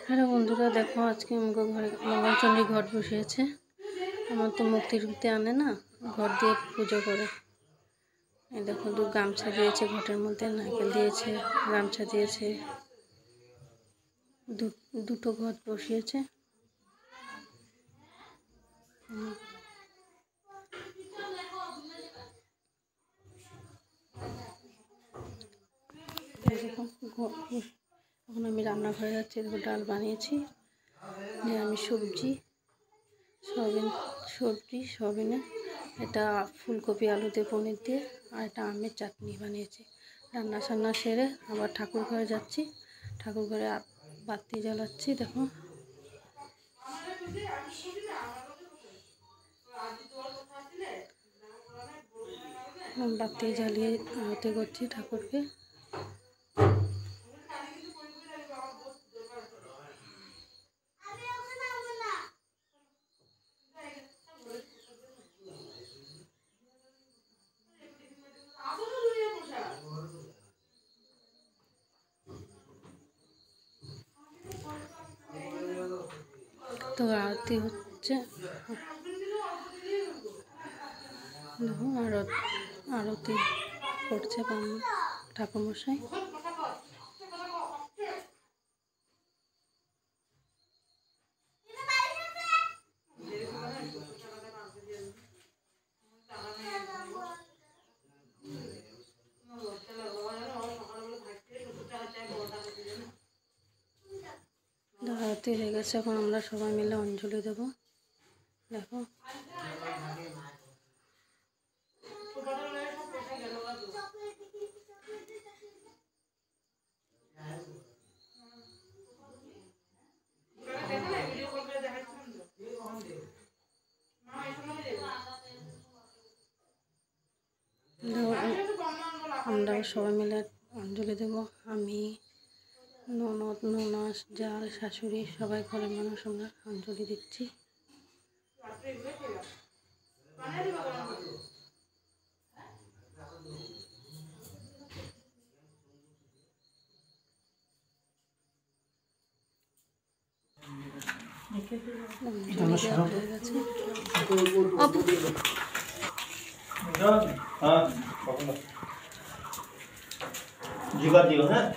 Hello বন্ধুরা, দেখো আজকে আমাকে ঘরে মঙ্গলচণ্ডী ঘট বসিয়েছে। আমার তো মুক্তি রূপতে আনে না, ঘর দিয়ে পুজো করে। এই দেখো গামছা দিয়েছে, ঘটের মধ্যে নারকেল দিয়েছে, গামছা দিয়েছে, দুটো ঘট বসিয়েছে। এখন আমি রান্নাঘরে যাচ্ছি। দেখো ডাল বানিয়েছি, নিরামিষ সবজি সয়াবিনে, এটা ফুলকপি আলু দিয়ে পনির দিয়ে, আর এটা আমের চাটনি বানিয়েছি। রান্না সেরে আবার ঠাকুর ঘরে যাচ্ছি। ঠাকুর ঘরে বাতি জ্বালাচ্ছি। দেখো বাতি জ্বালিয়ে আরতি করছি ঠাকুরকে। তো আরতি হচ্ছে, দেখো আরতি করছে ঠাকুরমশাই। আরতি হয়ে গেছে, এখন আমরা সবাই মিলে অঞ্জলি দেব। দেখো আমরা সবাই মিলে অঞ্জলি দেব। আমি, ননদ, ননাস, জাল, শাশুড়ি, সবাই ঘরের মানুষ আমরা অঞ্জলি দিচ্ছি। জিগা দিও, হ্যাঁ।